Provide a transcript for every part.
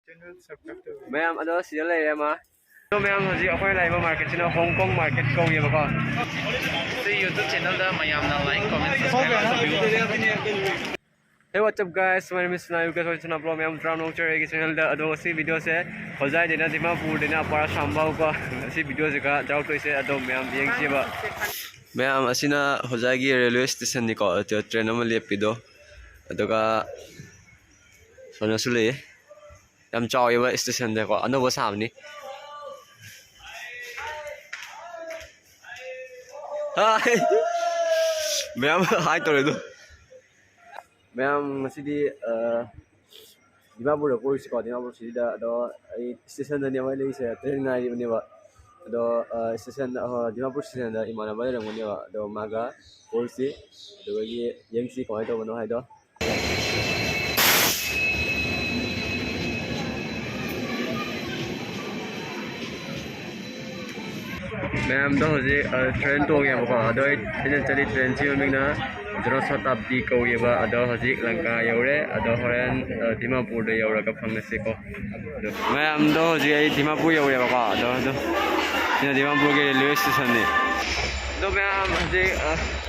Ma'am अदो सिदा लेरे मा तो मैम हजी अखोय लाइबा मार्केट सिना हांगकांग मार्केट कौये बको सी यूट्यूब चैनल दा मयाम ना like comment subscribe Hey, what's up guys? My name is Sunay. You guys are watching upload. I'm from our channel. The other video se hojai dena Dimapur dena para Shambau ka si video se ka jauh tu se adom ma'am yang si ba ma'am asina hojai gi railway station ni ko train am lepido aduga sono sule yam chaw ba station de ko ano ba samni hi ma'am hi to do ma'am मसीदी Dimapur ko isi ko Dimapur city da do station da niya lai se train ngai ni ba do station Dimapur station da imana ba le ngoni ba do maga ko isi do gi yang si ko ai to no hai do ma'am दो हजे train तो गया बको अदो इन चली train सी मिंगना जरो शताब्दी को येबा अदो हजी लंका यौरे अदो हरेन दिमापुर दे यौरा का फंगसे को मैम दो हजी दिमापुर यौरे बको अदो इन दिमापुर के रेलवे स्टेशन ने दो मैम हजी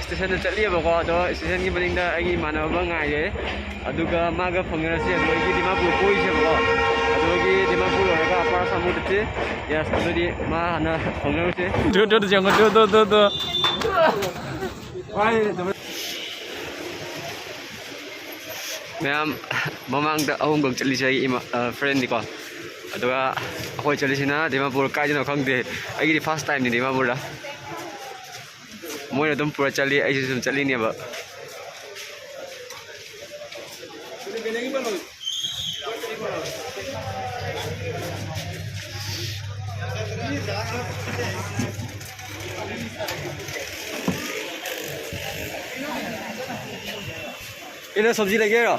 स्टेशन चली बको अदो स्टेशन की बनिंग दा आगी मानव ngaye aduga maga फंगरसे अदो की दिमापुर कोई से बको अदोगी दिमापुर होगा अपार समुद्र yes अदोदी मा हना फंगरसे दो jangan दो मैम ममांग दा अहुम गंग चली जाई फ्रेंड निको अदुगा अखोय चलीसिना दिमापुर काइजनो खंगदे आइगी फर्स्ट टाइम नि दिमापुर दा मोय दम पूरा चली आइसु सुम चली नेबा इन्हें सब्जी लगे रो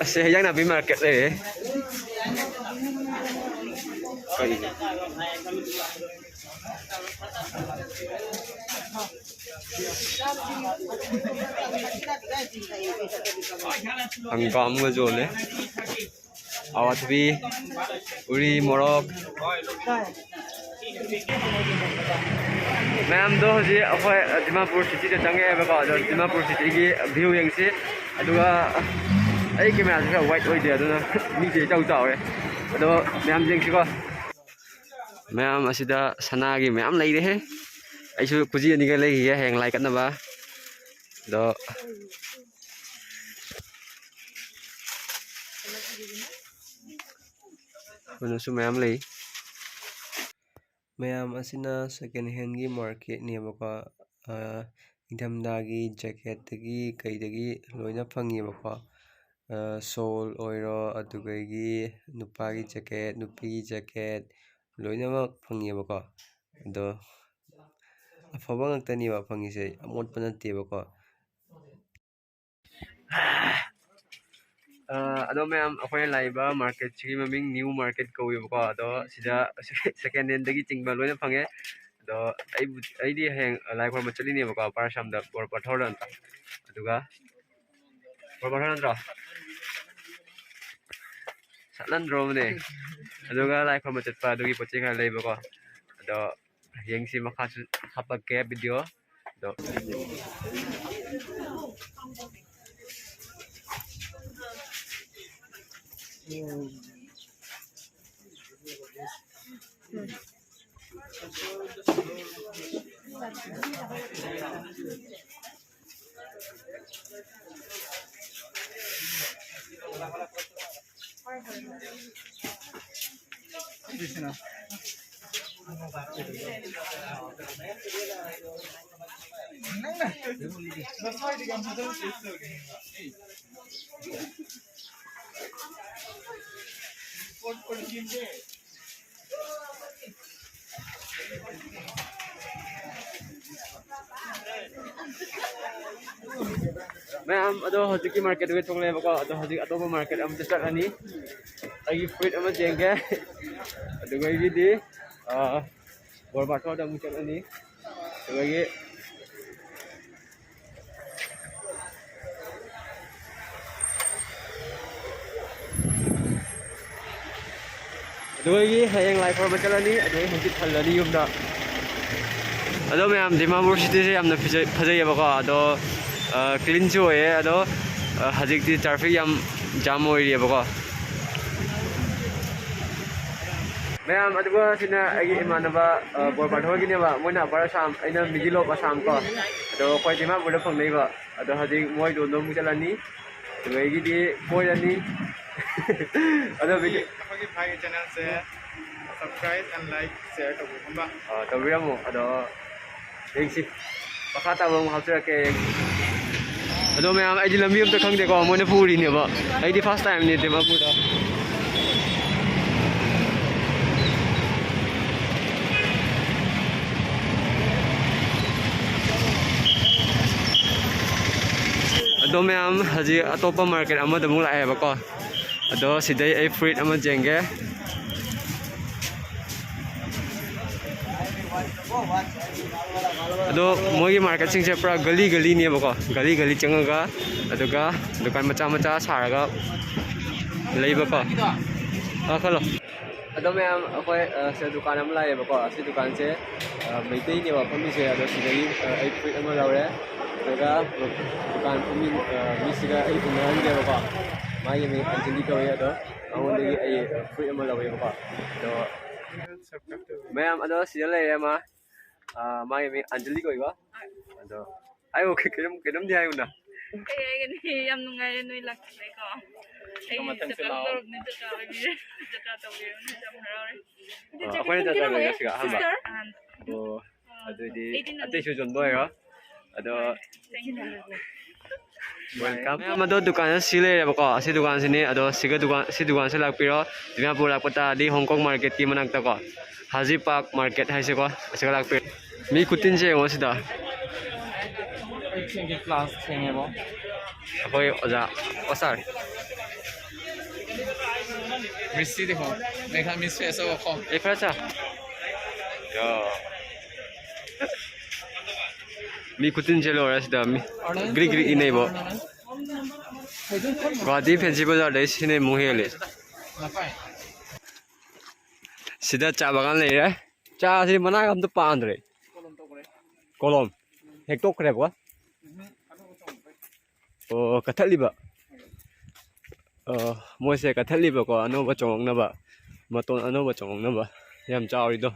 ऐसे है ना भी मार्केट ले हंगाम में जो ले आवाज भी उरी मोरक मैम दो हजी अखोय दिमापुर सिटी दे चंगे बको दिमापुर सिटी की व्यू यंगसे अदुगा आई कैमरा से वाइट ओइ दे अदुना मी जे चाउ चाउ रे अदो मैम जेंगसी को मैम असिदा सना की मैम लई रे हे आइसु कुजी अनि के लई हे हेंग लाइ कनबा दो मनसु मैम लई मैम असिना सेकेंड हैंड की मार्केट ने बको इंधमदागी जैकेट की कईदगी लोइना फंगी बको सोल ओइरो अदुगैगी नुपागी जैकेट नुपी जैकेट लोइना फंगी बको दो अफबा ngaktani ba फंगी से अमोट पनते बको अदो मैम अखोय लाइबा मार्केट ची ममिंग न्यू मार्केट कोई बको अदो सिदा सेकेंड हैंड दगी चिंगबा लोइना फंगे अदो आइदी हेंग लाइक फॉर मचली ने बको पार शाम दा और पठौर अंत अदुगा और पठौर अंत सलन ड्रोमने अदुगा लाइक फॉर मचत पा अदुगी पचे खा ले बको अदो यंगसी मखा हापा के वीडियो दो मैम अदो हजी की मार्केट में थोंले बको अदो हजी अतोप मार्केट अम चटनी आगी फ्रूट अम जेंगे अदुगई दी बोरबाटो दा मु चटनी अदुगई ꯑꯗꯨꯒꯤ ꯍꯌꯦꯡ ꯂꯥꯏ ꯈꯣꯏꯔꯝꯕ ꯆꯠꯂꯅꯤ ꯑꯗꯨꯒꯤ ꯍꯪꯆꯤꯠ ꯍꯜꯂꯅꯤ ꯌꯨꯝꯗ ꯑꯗꯣ ꯃꯌꯥꯝ ꯗꯤꯃꯥꯄꯨꯔ ꯁꯤꯇꯤꯁꯦ ꯌꯥꯝꯅ ꯐꯖꯩꯌꯦꯕꯀꯣ ꯑꯗꯣ ꯀ꯭ꯂꯤꯟꯁꯨ ꯑꯣꯏꯌꯦ ꯑꯗꯣ ꯍꯧꯖꯤꯛꯇꯤ ꯇ꯭ꯔꯥꯐꯤꯛ ꯌꯥꯝ ꯖꯥꯝ ꯑꯣꯏꯔꯤꯌꯦꯕꯀꯣ ꯃꯌꯥꯝ ꯑꯗꯨꯒ ꯁꯤꯅ ꯑꯩꯒꯤ ꯏꯃꯥꯟꯅꯕ ꯕꯣꯔꯕꯥꯊꯣꯔꯒꯤꯅꯦꯕ ꯃꯣꯏꯅ ꯑꯄꯔ ꯑꯁꯥꯝ ꯑꯩꯅ ꯃꯤꯗꯤꯜ ꯑꯣꯐ ꯑꯁꯥꯝ ꯀꯣ ꯑꯗꯣ ꯑꯩꯈꯣꯏ ꯗꯤꯃꯥꯄꯨꯔꯗ ꯐꯪꯅꯩꯕ ꯑꯗꯣ ꯍꯧꯖꯤꯛ ꯃꯣꯏ ꯂꯣꯟꯗꯣ ꯑꯃꯨꯛ ꯆꯠꯂꯅꯤ ꯑꯗꯨꯒ ꯑꯩꯒꯤꯗꯤ ꯀꯣꯏꯔꯅꯤ ꯑꯗꯣ ꯑꯩꯈꯣꯏꯒꯤ ꯚꯥꯏꯒꯤ ꯆꯦꯅꯦꯜꯁꯦ ꯁꯕꯁꯀ꯭ꯔꯥꯏꯕ ꯑꯦꯟ ꯂꯥꯏꯛ ꯁꯤꯌꯔ ꯇꯧꯕꯤꯔꯝꯕ ꯇꯧꯕꯤꯔꯝꯃꯣ ꯑꯗꯣ ꯌꯦꯡꯁꯤ ꯃꯈꯥ ꯇꯥꯕ ꯑꯃꯨꯛ ꯍꯥꯞꯆꯔꯛꯀꯦ ꯑꯗꯣ ꯃꯌꯥꯝ ꯑꯩꯗꯤ ꯂꯝꯕꯤ ꯑꯝꯇ ꯈꯪꯗꯦꯀꯣ ꯃꯣꯏꯅ ꯄꯨꯔꯤꯅꯦꯕ ꯑꯩꯗꯤ ꯐꯥꯔꯁ ꯇꯥꯏꯝꯅꯤ ꯗꯤꯃꯥꯄꯨꯔꯗ ꯑꯗꯣ ꯃꯌꯥꯝ ꯍꯧꯖꯤꯛ ꯑꯇꯣꯞꯄ ꯃꯥꯔꯀꯦꯠ ꯑꯃꯗ ꯑꯃꯨꯛ ꯂꯥꯛꯑꯦꯕꯀꯣ ꯑꯗꯣ ꯁꯤꯗꯩ ꯑꯩ ꯐꯨꯔꯤꯠ ꯑꯃ ꯌꯦꯡꯒꯦ ꯑꯗꯣ ꯃꯣꯏꯒꯤ ꯃꯥꯔꯀꯦꯠꯁꯤꯡꯁꯦ ꯄꯨꯔꯥ ꯒꯂꯤꯅꯦꯕꯀꯣ ꯒꯂꯤ ꯆꯪꯉꯒ ꯑꯗꯨꯒ ꯗꯨꯀꯥꯟ ꯃꯆꯥ ꯁꯥꯔꯒ ꯂꯩꯕꯀꯣ ꯈꯜꯂꯣ ꯑꯗꯣ ꯃꯌꯥꯝ ꯑꯩꯈꯣꯏ ꯁꯤꯗ ꯗꯨꯀꯥꯟ ꯑꯃ ꯂꯥꯛꯑꯦꯕꯀꯣ ꯑꯁꯤ ꯗꯨꯀꯥꯟꯁꯦ ꯃꯩꯇꯩꯅꯦꯕ ꯐꯝꯃꯤꯁꯦ ꯑꯗꯣ ꯁꯤꯗꯒꯤ ꯑꯩ ꯐꯨꯔꯤꯠ ꯑꯃ ꯂꯧꯔꯦ ꯑꯗꯨꯒ ꯗꯨꯀꯥꯟ ꯐꯝꯃꯤ ꯃꯤꯁꯤꯒ ꯑꯩ ꯎꯅꯍꯟꯒꯦꯕꯀꯣ ꯃꯥꯒꯤ ꯃꯤꯡ ꯑꯟꯖꯂꯤ ꯀꯧꯏ ꯑꯗꯣ ꯃꯉꯣꯟꯗꯒꯤ ꯑꯩ ꯐꯨꯔꯤꯠ ꯑꯃ ꯂꯧꯋꯦꯕꯀꯣ ꯑꯗꯣ ꯃꯌꯥꯝ ꯑꯗꯣ ꯁꯤꯗ ꯂꯩꯔꯦ ꯑꯃ ꯃꯥꯒꯤ ꯃꯤꯡ ꯑꯟꯖꯂꯤ ꯀꯧꯏꯀꯣ ꯑꯗꯣ ꯍꯥꯏꯌꯣ ꯀꯩꯅꯣꯝꯗꯤ ꯍꯥꯏꯌꯨꯅ ꯀꯩ ꯍꯥꯏꯒꯅꯤ ꯌꯥꯝ ꯅꯨꯡꯉꯥꯏꯔꯦ ꯅꯣꯏ ꯂꯥꯛꯄꯤꯕꯩꯀꯣ ꯑꯩ ꯖꯇ꯭ꯔꯥ ꯇꯧꯔꯕꯅꯤ ꯖꯇ꯭ꯔꯥ ꯑꯣꯏꯕꯤꯔꯦ ꯖꯇ꯭ꯔꯥ ꯇꯧꯕꯤꯔꯕꯅꯤ ꯌꯥꯝ ꯍꯔꯥꯎꯔꯦ ꯑꯩꯈꯣꯏꯅ ꯖꯇ꯭ꯔꯥ ꯂꯣꯏꯔꯦ ꯁꯤꯒ ꯑꯍꯥꯟꯕ ꯑꯗꯣ ꯑꯗꯨꯗꯤ ꯑꯇꯩꯁꯨ ꯌꯣꯟꯕ ꯑꯣꯏꯔꯣ ꯑꯗꯣ ꯋꯦꯜꯀꯝ ꯃꯌꯥꯝ ꯑꯗꯣ ꯗꯨꯀꯥꯟꯁꯦ ꯁꯤ ꯂꯩꯔꯦꯕꯀꯣ ꯑꯁꯤ ꯗꯨꯀꯥꯟꯁꯤꯅꯤ ꯑꯗꯣ ꯁꯤ ꯗꯨꯀꯥꯟꯁꯦ ꯂꯥꯛꯄꯤꯔꯣ ꯗꯤꯃꯥꯄꯨꯔ ꯂꯥꯛꯄ ꯇꯥꯔꯗꯤ ꯍꯣꯡꯀꯣꯡ ꯃꯥꯔꯀꯦꯠꯀꯤ ꯃꯅꯥꯛꯇꯀꯣ ꯍꯥꯖꯤ ꯄꯥꯔꯛ ꯃꯥꯔꯀꯦꯠ ꯍꯥꯏꯁꯦꯀꯣ ꯑꯁꯤꯒ ꯂꯥꯛꯄꯤꯔꯣ ꯃꯤ ꯈꯨꯇꯤꯟꯁꯦ ꯌꯦꯡꯉꯣ ꯁꯤꯗ क्लास थेंगेबो ꯑꯩꯈꯣꯏ ꯑꯣꯖꯥ ꯁꯥꯔ मिस्सी देखो मेरा मिस फेस हो खो ए खरा चा या मी खुतिन चलो रहा सिदा मी ग्री इनेबो गुवाहाटी फेंसी बाजार दे सिने मुहेले सिदा चा बागान ले रे चा सि मना हम तो पांद्रे कोलम हेक्टो खरेबो ꯑꯣ ꯀꯠꯊꯠꯂꯤꯕ ꯃꯣꯏꯁꯦ ꯀꯠꯊꯠꯂꯤꯕꯀꯣ ꯑꯅꯧꯕ ꯆꯣꯡꯉꯛꯅꯕ ꯃꯇꯣꯟ ꯑꯅꯧꯕ ꯆꯣꯡꯉꯛꯅꯕ ꯌꯥꯝ ꯆꯥꯎꯔꯤꯗꯣ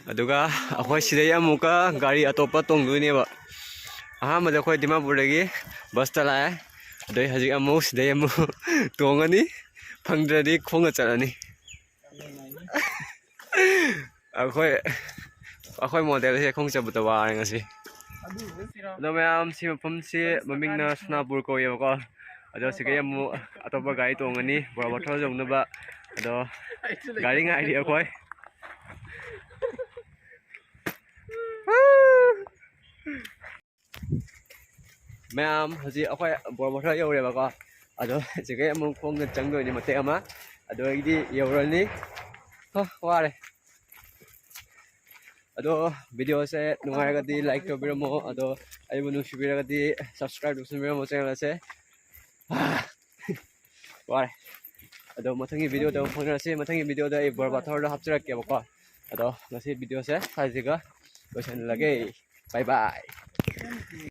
ꯑꯗꯨꯒ ꯑꯩꯈꯣꯏ ꯁꯤꯗꯩ ꯑꯃꯨꯛꯀ ꯒꯥꯔꯤ ꯑꯇꯣꯞꯄ ꯇꯣꯡꯗꯣꯏꯅꯦꯕ ꯑꯍꯥꯟꯕꯗ ꯑꯩꯈꯣꯏ ꯗꯤꯃꯥꯄꯨꯔꯗꯒꯤ ꯕꯁꯇ ꯂꯥꯛꯑꯦ ꯑꯗꯩ ꯍꯧꯖꯤꯛ ꯑꯃꯨꯛ ꯁꯤꯗꯩ ꯑꯃꯨꯛ ꯇꯣꯡꯉꯅꯤ ꯐꯪꯗ꯭ꯔꯗꯤ ꯈꯣꯡꯅ ꯆꯠꯂꯅꯤ ꯑꯩꯈꯣꯏ ꯃꯣꯗꯦꯜꯁꯦ ꯈꯣꯡ ꯆꯠꯄꯗ ꯋꯥꯔꯦ ꯉꯁꯤ ꯑꯗꯣ ꯃꯌꯥꯝ ꯁꯤ ꯃꯐꯝꯁꯤ ꯃꯃꯤꯡꯅ ꯁꯣꯅꯥꯄꯨꯔ ꯀꯧꯏꯕꯀꯣ ꯑꯗꯣ ꯁꯤꯒꯩ ꯑꯃꯨꯛ ꯑꯇꯣꯞꯄ ꯒꯥꯔꯤ ꯇꯣꯡꯉꯅꯤ ꯕꯣꯔꯕꯥꯊꯣꯔ ꯌꯧꯅꯕ ꯑꯗꯣ ꯒꯥꯔꯤ ꯉꯥꯏꯔꯤ ꯑꯩꯈꯣꯏ ꯃꯌꯥꯝ ꯍꯧꯖꯤꯛ ꯑꯩꯈꯣꯏ ꯕꯣꯔꯕꯥꯊꯣꯔ ꯌꯧꯔꯦꯕꯀꯣ ꯑꯗꯣ ꯁꯤꯒꯩ ꯑꯃꯨꯛ ꯈꯣꯡꯅ ꯆꯪꯗꯣꯏꯅꯤ ꯃꯇꯦꯛ ꯑꯃ ꯑꯗꯨꯗꯒꯤꯗꯤ ꯌꯧꯔꯅꯤ ꯋꯥꯔꯦ ꯑꯗꯣ ꯚꯤꯗꯤꯑꯣꯁꯦ ꯅꯨꯡꯉꯥꯏꯔꯒꯗꯤ ꯂꯥꯏꯛ ꯇꯧꯕꯤꯔꯝꯃꯣ ꯑꯗꯣ ꯑꯩꯕꯨ ꯅꯨꯡꯁꯤꯕꯤꯔꯒꯗꯤ ꯁꯕꯁꯀ꯭ꯔꯥꯏꯕ ꯇꯧꯁꯟꯕꯤꯔꯝꯃꯣ ꯆꯦꯅꯦꯜ ꯑꯁꯦ ꯋꯥꯔꯦ ꯑꯗꯣ ꯃꯊꯪꯒꯤ ꯚꯤꯗꯤꯑꯣꯗ ꯑꯃꯨꯛ ꯐꯪꯅꯔꯁꯤ ꯃꯊꯪꯒꯤ ꯚꯤꯗꯤꯑꯣꯗ ꯑꯩ ꯕꯣꯔꯕꯥꯊꯣꯔꯗ ꯍꯥꯞꯆꯔꯛꯀꯦꯕꯀꯣ ꯑꯗꯣ ꯉꯁꯤ ꯚꯤꯗꯤꯑꯣꯁꯦ ꯁ꯭ꯋꯥꯏꯁꯤꯒ ꯂꯣꯏꯁꯤꯜꯂꯒꯦ ꯕꯥꯏ ꯕꯥꯏ